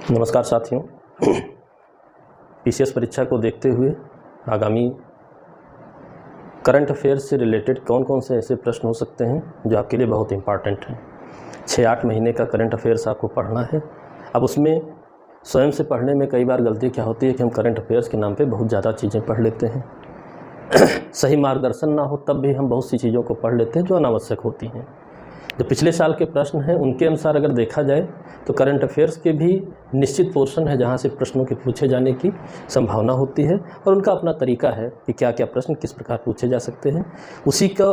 नमस्कार साथियों। पीसीएस परीक्षा को देखते हुए आगामी करंट अफेयर्स से रिलेटेड कौन कौन से ऐसे प्रश्न हो सकते हैं जो आपके लिए बहुत इंपॉर्टेंट हैं। 6-8 महीने का करंट अफेयर्स आपको पढ़ना है। अब उसमें स्वयं से पढ़ने में कई बार गलती क्या होती है कि हम करंट अफेयर्स के नाम पे बहुत ज़्यादा चीज़ें पढ़ लेते हैं। सही मार्गदर्शन ना हो तब भी हम बहुत सी चीज़ों को पढ़ लेते हैं जो अनावश्यक होती हैं। जो पिछले साल के प्रश्न हैं उनके अनुसार अगर देखा जाए तो करंट अफेयर्स के भी निश्चित पोर्शन है जहां से प्रश्नों के पूछे जाने की संभावना होती है और उनका अपना तरीका है कि क्या क्या प्रश्न किस प्रकार पूछे जा सकते हैं। उसी का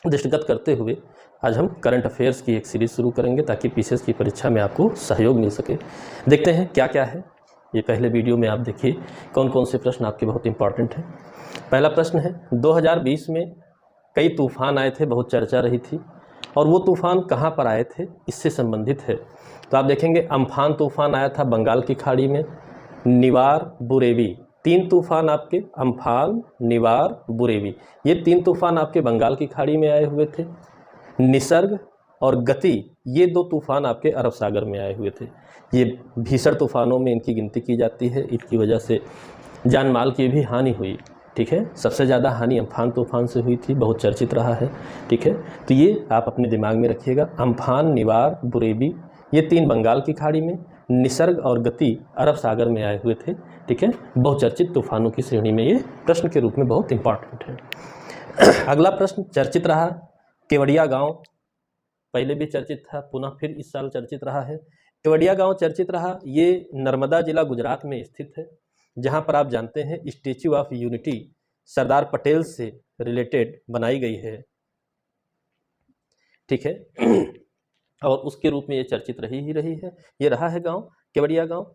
दृष्टिगत करते हुए आज हम करंट अफेयर्स की एक सीरीज़ शुरू करेंगे ताकि पीसीएस की परीक्षा में आपको सहयोग मिल सके। देखते हैं क्या क्या है। ये पहले वीडियो में आप देखिए कौन कौन से प्रश्न आपके बहुत इंपॉर्टेंट हैं। पहला प्रश्न है 2020 में कई तूफान आए थे, बहुत चर्चा रही थी, और वो तूफ़ान कहाँ पर आए थे इससे संबंधित है। तो आप देखेंगे अम्फान तूफ़ान आया था बंगाल की खाड़ी में, निवार, बुरेवी, 3 तूफ़ान आपके अम्फान, निवार, बुरेवी, ये 3 तूफ़ान आपके बंगाल की खाड़ी में आए हुए थे। निसर्ग और गति, ये 2 तूफ़ान आपके अरब सागर में आए हुए थे। ये भीषण तूफ़ानों में इनकी गिनती की जाती है। इनकी वजह से जान माल की भी हानि हुई। ठीक है, सबसे ज़्यादा हानि अम्फान तूफान से हुई थी, बहुत चर्चित रहा है। ठीक है, तो ये आप अपने दिमाग में रखिएगा। अम्फान, निवार, बुरेवी, ये 3 बंगाल की खाड़ी में, निसर्ग और गति अरब सागर में आए हुए थे। ठीक है, बहुचर्चित तूफानों की श्रेणी में ये प्रश्न के रूप में बहुत इंपॉर्टेंट है। अगला प्रश्न चर्चित रहा केवड़िया गाँव, पहले भी चर्चित था, पुनः फिर इस साल चर्चित रहा है। केवड़िया गाँव चर्चित रहा, ये नर्मदा जिला गुजरात में स्थित है, जहां पर आप जानते हैं statue of unity Sardar Patel से रिलेटेड बनाई गई है। ठीक है, और उसके रूप में ये चर्चित रही है। ये रहा है गांव, केवड़िया गांव।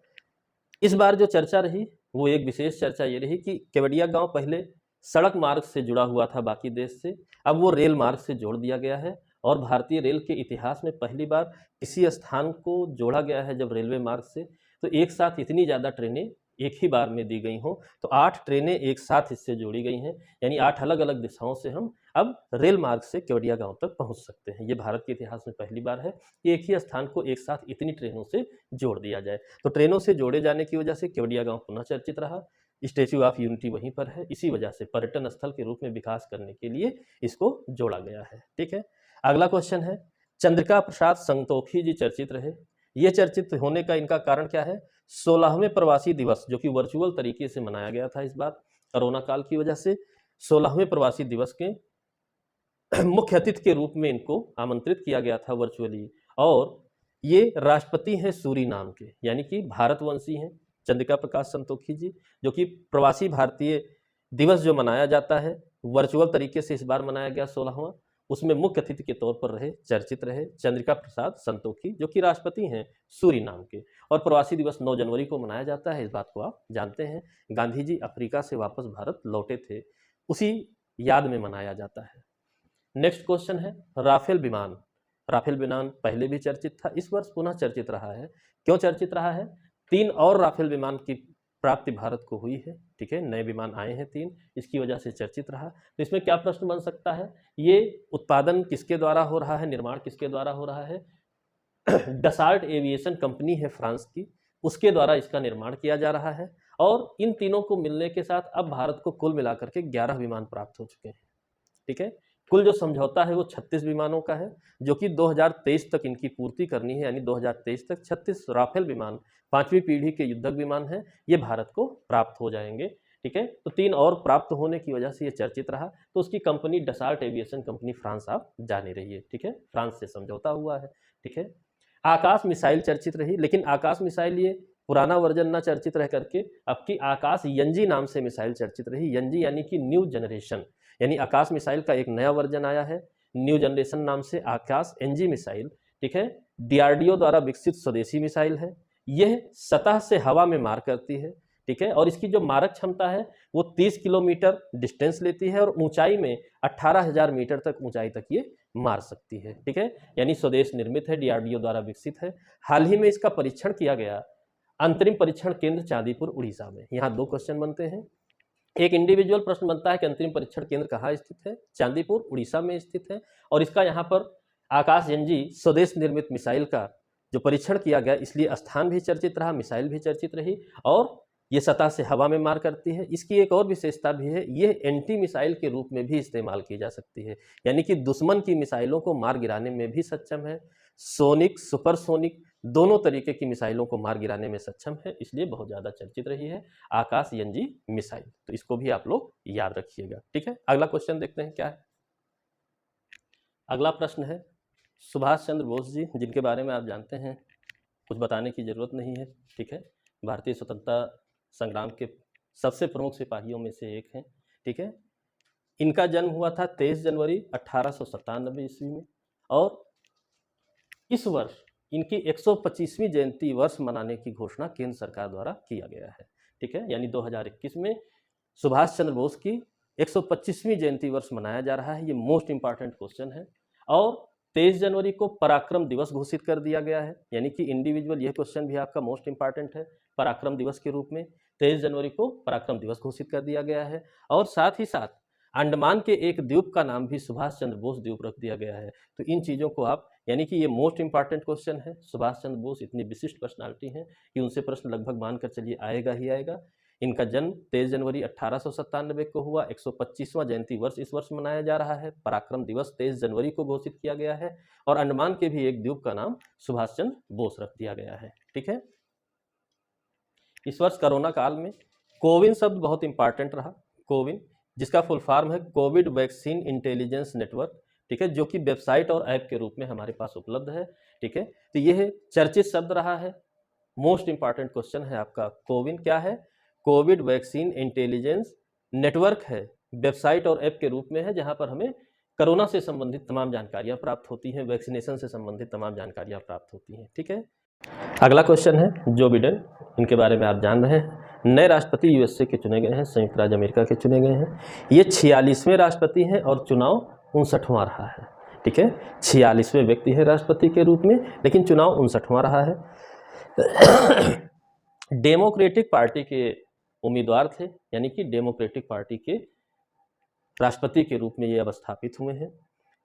इस बार जो चर्चा रही वो एक विशेष चर्चा ये रही कि केवड़िया गांव पहले सड़क मार्ग से जुड़ा हुआ था बाकी देश से, अब वो रेल मार्ग से जोड़ दिया गया है। और भारतीय रेल के इतिहास में पहली बार किसी स्थान को जोड़ा गया है जब रेलवे मार्ग से, तो एक साथ इतनी ज़्यादा ट्रेनें एक ही बार में दी गई हों। तो 8 ट्रेनें एक साथ इससे जोड़ी गई हैं, यानी 8 अलग अलग दिशाओं से हम अब रेल मार्ग से केवड़िया गांव तक पहुंच सकते हैं। ये भारत के इतिहास में पहली बार है कि एक ही स्थान को एक साथ इतनी ट्रेनों से जोड़ दिया जाए। तो ट्रेनों से जोड़े जाने की वजह से केवड़िया गांव पुनः चर्चित रहा। स्टैच्यू ऑफ यूनिटी वहीं पर है, इसी वजह से पर्यटन स्थल के रूप में विकास करने के लिए इसको जोड़ा गया है। ठीक है, अगला क्वेश्चन है चंद्रिका प्रसाद संतोखी जी चर्चित रहे। ये चर्चित होने का इनका कारण क्या है? 16वें प्रवासी दिवस जो कि वर्चुअल तरीके से मनाया गया था इस बार कोरोना काल की वजह से, 16वें प्रवासी दिवस के मुख्य अतिथि के रूप में इनको आमंत्रित किया गया था वर्चुअली। और ये राष्ट्रपति हैं सूरीनाम के, यानी कि भारतवंशी हैं चंद्रिका प्रकाश संतोखी जी, जो कि प्रवासी भारतीय दिवस जो मनाया जाता है वर्चुअल तरीके से इस बार मनाया गया 16वां, उसमें मुख्य अतिथि के तौर पर चर्चित रहे चंद्रिका प्रसाद संतोखी, जो कि राष्ट्रपति हैं सूरीनाम के। और प्रवासी दिवस 9 जनवरी को मनाया जाता है, इस बात को आप जानते हैं। गांधी जी अफ्रीका से वापस भारत लौटे थे, उसी याद में मनाया जाता है। नेक्स्ट क्वेश्चन है राफेल विमान। राफेल विमान पहले भी चर्चित था, इस वर्ष पुनः चर्चित रहा है। क्यों चर्चित रहा है? 3 और राफेल विमान की प्राप्ति भारत को हुई है। ठीक है, नए विमान आए हैं 3, इसकी वजह से चर्चित रहा। तो इसमें क्या प्रश्न बन सकता है? ये उत्पादन किसके द्वारा हो रहा है, निर्माण किसके द्वारा हो रहा है? डसाल्ट एविएशन कंपनी है फ्रांस की, उसके द्वारा इसका निर्माण किया जा रहा है। और इन तीनों को मिलने के साथ अब भारत को कुल मिलाकर के 11 विमान प्राप्त हो चुके हैं। ठीक है, कुल जो समझौता है वो 36 विमानों का है, जो कि 2023 तक इनकी पूर्ति करनी है, यानी 2023 तक 36 राफेल विमान 5वीं पीढ़ी के युद्धक विमान हैं, ये भारत को प्राप्त हो जाएंगे। ठीक है, तो 3 और प्राप्त होने की वजह से ये चर्चित रहा। तो उसकी company Dassault aviation company France आप जाने रही है। ठीक है, फ्रांस से समझौता हुआ है। ठीक है, आकाश मिसाइल चर्चित रही, लेकिन आकाश मिसाइल ये पुराना वर्जन ना चर्चित रह करके अब की आकाश यंजी नाम से मिसाइल चर्चित रही। यंजी यानी कि न्यू जनरेशन, यानी आकाश मिसाइल का एक नया वर्जन आया है न्यू जनरेशन नाम से आकाश एनजी मिसाइल। ठीक है, डीआरडीओ द्वारा विकसित स्वदेशी मिसाइल है। यह सतह से हवा में मार करती है। ठीक है, और इसकी जो मारक क्षमता है वो 30 किलोमीटर डिस्टेंस लेती है और ऊंचाई में 18,000 मीटर तक ऊंचाई तक ये मार सकती है। ठीक है, यानी स्वदेश निर्मित है, डीआरडीओ द्वारा विकसित है। हाल ही में इसका परीक्षण किया गया अंतरिम परीक्षण केंद्र चांदीपुर उड़ीसा में। यहाँ 2 क्वेश्चन बनते हैं। एक इंडिविजुअल प्रश्न बनता है कि अंतरिम परीक्षण केंद्र कहाँ स्थित है? चांदीपुर उड़ीसा में स्थित है। और इसका यहाँ पर आकाश एनजी स्वदेश निर्मित मिसाइल का जो परीक्षण किया गया, इसलिए स्थान भी चर्चित रहा, मिसाइल भी चर्चित रही, और ये सतह से हवा में मार करती है। इसकी एक और विशेषता भी है, ये एंटी मिसाइल के रूप में भी इस्तेमाल की जा सकती है, यानी कि दुश्मन की मिसाइलों को मार गिराने में भी सक्षम है। सोनिक, सुपरसोनिक दोनों तरीके की मिसाइलों को मार गिराने में सक्षम है, इसलिए बहुत ज़्यादा चर्चित रही है आकाशयंजी मिसाइल। तो इसको भी आप लोग याद रखिएगा, ठीक है। अगला क्वेश्चन देखते हैं क्या है। अगला प्रश्न है, सुभाष चंद्र बोस जी, जिनके बारे में आप जानते हैं, कुछ बताने की जरूरत नहीं है, ठीक है। भारतीय स्वतंत्रता संग्राम के सबसे प्रमुख सिपाहियों में से एक हैं, ठीक है। इनका जन्म हुआ था 23 जनवरी 1897 ईस्वी में, और इस वर्ष इनकी 125वीं जयंती वर्ष मनाने की घोषणा केंद्र सरकार द्वारा किया गया है, ठीक है। यानी 2021 में सुभाष चंद्र बोस की 125वीं जयंती वर्ष मनाया जा रहा है। ये मोस्ट इंपॉर्टेंट क्वेश्चन है। और 23 जनवरी को पराक्रम दिवस घोषित कर दिया गया है, यानी कि इंडिविजुअल, यह क्वेश्चन भी आपका मोस्ट इंपॉर्टेंट है। पराक्रम दिवस के रूप में 23 जनवरी को पराक्रम दिवस घोषित कर दिया गया है। और साथ ही साथ अंडमान के एक द्वीप का नाम भी सुभाष चंद्र बोस द्वीप रख दिया गया है। तो इन चीज़ों को आप, यानी कि ये मोस्ट इंपॉर्टेंट क्वेश्चन है। सुभाष चंद्र बोस इतनी विशिष्ट पर्सनालिटी हैं कि उनसे प्रश्न लगभग मानकर चलिए आएगा ही आएगा। इनका जन्म 23 जनवरी 1897 को हुआ। 125वां जयंती वर्ष इस वर्ष मनाया जा रहा है। पराक्रम दिवस 23 जनवरी को घोषित किया गया है, और अंडमान के भी एक द्वीप का नाम सुभाष चंद्र बोस रख दिया गया है, ठीक है। इस वर्ष कोरोना काल में कोविन शब्द बहुत इंपॉर्टेंट रहा। कोविन, जिसका फुल फॉर्म है कोविड वैक्सीन इंटेलिजेंस नेटवर्क, ठीक है, जो कि वेबसाइट और ऐप के रूप में हमारे पास उपलब्ध है, ठीक है। तो यह चर्चित शब्द रहा है। मोस्ट इंपॉर्टेंट क्वेश्चन है आपका, कोविन क्या है? कोविड वैक्सीन इंटेलिजेंस नेटवर्क है, वेबसाइट और ऐप के रूप में है, जहां पर हमें कोरोना से संबंधित तमाम जानकारियां प्राप्त होती हैं, वैक्सीनेशन से संबंधित तमाम जानकारियां प्राप्त होती हैं, ठीक है। अगला क्वेश्चन है जो बिडेन, इनके बारे में आप जान रहे हैं। नए राष्ट्रपति यूएसए के चुने गए हैं, संयुक्त राज्य अमेरिका के चुने गए हैं। ये 46वें राष्ट्रपति हैं और चुनाव 59वां रहा है, ठीक है। 46वें व्यक्ति है राष्ट्रपति के रूप में, लेकिन चुनाव 59वां रहा है। डेमोक्रेटिक पार्टी के उम्मीदवार थे, यानी कि डेमोक्रेटिक पार्टी के राष्ट्रपति के रूप में ये अब स्थापित हुए हैं।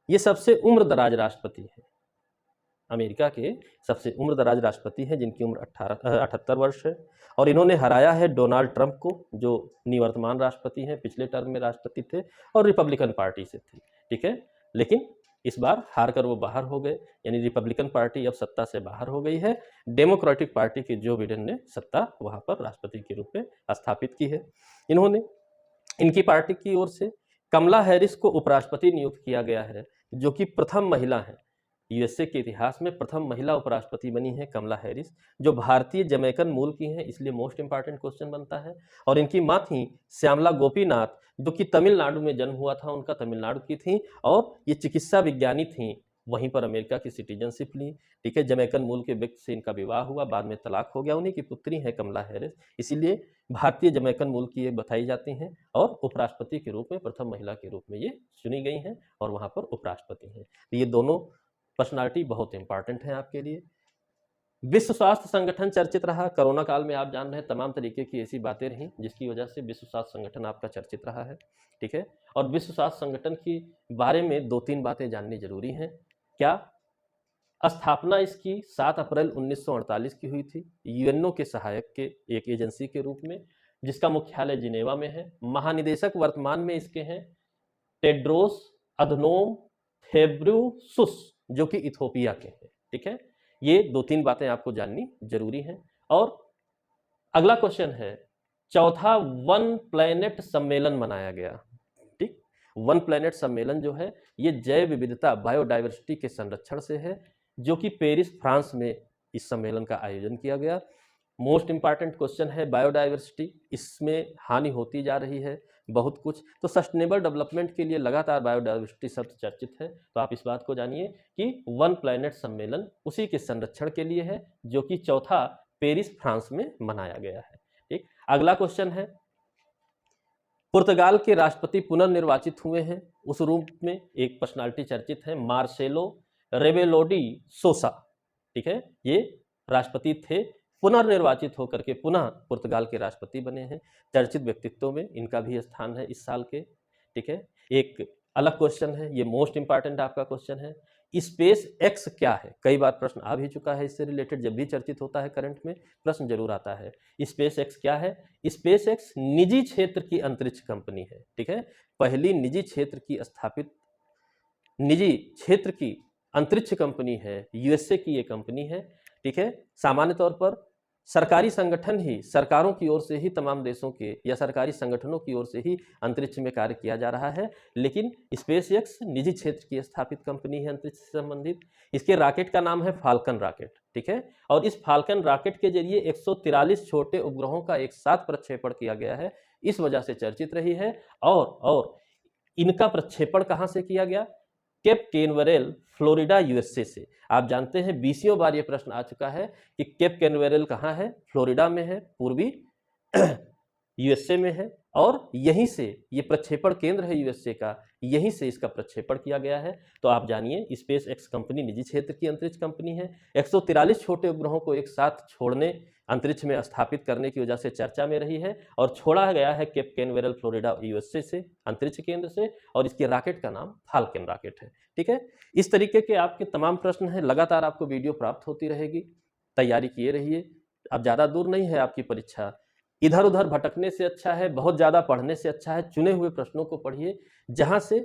ये सबसे उम्रदराज राष्ट्रपति हैं, अमेरिका के सबसे उम्रदराज राष्ट्रपति हैं, जिनकी उम्र 78 वर्ष है। और इन्होंने हराया है डोनाल्ड ट्रंप को, जो निवर्तमान राष्ट्रपति हैं, पिछले टर्म में राष्ट्रपति थे और रिपब्लिकन पार्टी से थे, ठीक है। लेकिन इस बार हार कर वो बाहर हो गए, यानी रिपब्लिकन पार्टी अब सत्ता से बाहर हो गई है। डेमोक्रेटिक पार्टी के जो बिडेन ने सत्ता वहां पर राष्ट्रपति के रूप में स्थापित की है। इनकी पार्टी की ओर से कमला हैरिस को उपराष्ट्रपति नियुक्त किया गया है, जो कि प्रथम महिला है। यूएसए के इतिहास में प्रथम महिला उपराष्ट्रपति बनी है कमला हैरिस, जो भारतीय जमैकन मूल की हैं, इसलिए मोस्ट इंपॉर्टेंट क्वेश्चन बनता है। और इनकी माँ थी श्यामला गोपीनाथ, जो कि तमिलनाडु में जन्म हुआ था उनका, तमिलनाडु की थी, और ये चिकित्सा विज्ञानी थी, वहीं पर अमेरिका की सिटीजनशिप ली, ठीक है। जमैकन मूल के व्यक्ति से इनका विवाह हुआ, बाद में तलाक हो गया। उन्हीं की पुत्री है कमला हैरिस, इसीलिए भारतीय जमैकन मूल की ये बताई जाती हैं, और उपराष्ट्रपति के रूप में प्रथम महिला के रूप में ये चुनी गई हैं और वहाँ पर उपराष्ट्रपति हैं। ये दोनों पर्सनालिटी बहुत इंपॉर्टेंट है आपके लिए। विश्व स्वास्थ्य संगठन चर्चित रहा। कोरोना काल में आप जान रहे हैं तमाम तरीके की ऐसी बातें रहीं जिसकी वजह से विश्व स्वास्थ्य संगठन आपका चर्चित रहा है, ठीक है। और विश्व स्वास्थ्य संगठन की बारे में 2-3 बातें जाननी जरूरी हैं। क्या? स्थापना इसकी 7 अप्रैल 1948 की हुई थी, यूएनओ के सहायक के एक एजेंसी के रूप में, जिसका मुख्यालय जिनेवा में है। महानिदेशक वर्तमान में इसके हैं टेड्रोस अधनोम घेब्रेयेसुस, जो कि इथोपिया के हैं, ठीक है। ये 2-3 बातें आपको जाननी जरूरी हैं। और अगला क्वेश्चन है, चौथा वन प्लैनेट सम्मेलन मनाया गया, ठीक। वन प्लैनेट सम्मेलन जो है ये जैव विविधता, बायोडाइवर्सिटी के संरक्षण से है, जो कि पेरिस फ्रांस में इस सम्मेलन का आयोजन किया गया। मोस्ट इंपॉर्टेंट क्वेश्चन है बायोडाइवर्सिटी, इसमें हानि होती जा रही है बहुत कुछ, तो सस्टेनेबल डेवलपमेंट के लिए लगातार बायोडाइवर्सिटी शब्द चर्चित है। तो आप इस बात को जानिए कि वन प्लैनेट सम्मेलन उसी के संरक्षण के लिए है, जो कि चौथा पेरिस फ्रांस में मनाया गया है, ठीक। अगला क्वेश्चन है, पुर्तगाल के राष्ट्रपति पुनर्निर्वाचित हुए हैं, उस रूप में एक पर्सनालिटी चर्चित है, मार्सेलो रेबेलो डी सोसा, ठीक है। ये राष्ट्रपति थे, पुनर्निर्वाचित होकर के पुनः पुर्तगाल के राष्ट्रपति बने हैं। चर्चित व्यक्तित्वों में इनका भी स्थान है इस साल के, ठीक है। एक अलग क्वेश्चन है, ये मोस्ट इंपॉर्टेंट आपका क्वेश्चन है। स्पेस एक्स क्या है, कई बार प्रश्न आ भी चुका है इससे रिलेटेड, जब भी चर्चित होता है करंट में प्रश्न जरूर आता है। स्पेस एक्स क्या है? स्पेस एक्स निजी क्षेत्र की अंतरिक्ष कंपनी है, ठीक है। पहली निजी क्षेत्र की स्थापित निजी क्षेत्र की अंतरिक्ष कंपनी है, यूएसए की ये कंपनी है, ठीक है। सामान्य तौर पर सरकारी संगठन ही, सरकारों की ओर से ही तमाम देशों के या सरकारी संगठनों की ओर से ही अंतरिक्ष में कार्य किया जा रहा है, लेकिन स्पेस एक्स निजी क्षेत्र की स्थापित कंपनी है अंतरिक्ष से संबंधित। इसके रॉकेट का नाम है फाल्कन रॉकेट, ठीक है। और इस फाल्कन रॉकेट के जरिए 143 छोटे उपग्रहों का एक साथ प्रक्षेपण किया गया है, इस वजह से चर्चित रही है। और इनका प्रक्षेपण कहां से किया गया? केप कैनवेरल, फ्लोरिडा, यूएसए से। आप जानते हैं 20वीं बार यह प्रश्न आ चुका है कि केप कैनवेरल कहाँ है? फ्लोरिडा में है, पूर्वी यूएसए में है, और यहीं से ये प्रक्षेपण केंद्र है यूएसए का, यहीं से इसका प्रक्षेपण किया गया है। तो आप जानिए, स्पेस एक्स कंपनी निजी क्षेत्र की अंतरिक्ष कंपनी है। 143 छोटे उपग्रहों को एक साथ छोड़ने, अंतरिक्ष में स्थापित करने की वजह से चर्चा में रही है, और छोड़ा गया है केप कैनवेरल, फ्लोरिडा, यूएसए से, अंतरिक्ष केंद्र से, और इसके रॉकेट का नाम फाल्कन रॉकेट है, ठीक है। इस तरीके के आपके तमाम प्रश्न हैं, लगातार आपको वीडियो प्राप्त होती रहेगी, तैयारी किए रहिए। अब ज़्यादा दूर नहीं है आपकी परीक्षा, इधर उधर भटकने से अच्छा है, बहुत ज़्यादा पढ़ने से अच्छा है, चुने हुए प्रश्नों को पढ़िए, जहां से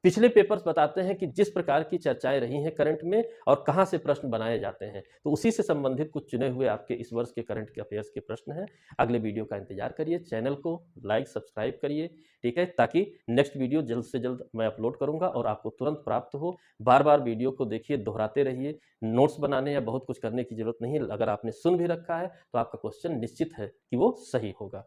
पिछले पेपर्स बताते हैं कि जिस प्रकार की चर्चाएं रही हैं करंट में और कहां से प्रश्न बनाए जाते हैं, तो उसी से संबंधित कुछ चुने हुए आपके इस वर्ष के करंट के अफेयर्स के प्रश्न हैं। अगले वीडियो का इंतजार करिए, चैनल को लाइक सब्सक्राइब करिए, ठीक है, ताकि नेक्स्ट वीडियो जल्द से जल्द मैं अपलोड करूंगा और आपको तुरंत प्राप्त हो। बार बार वीडियो को देखिए, दोहराते रहिए, नोट्स बनाने या बहुत कुछ करने की जरूरत नहीं है। अगर आपने सुन भी रखा है तो आपका क्वेश्चन निश्चित है कि वो सही होगा।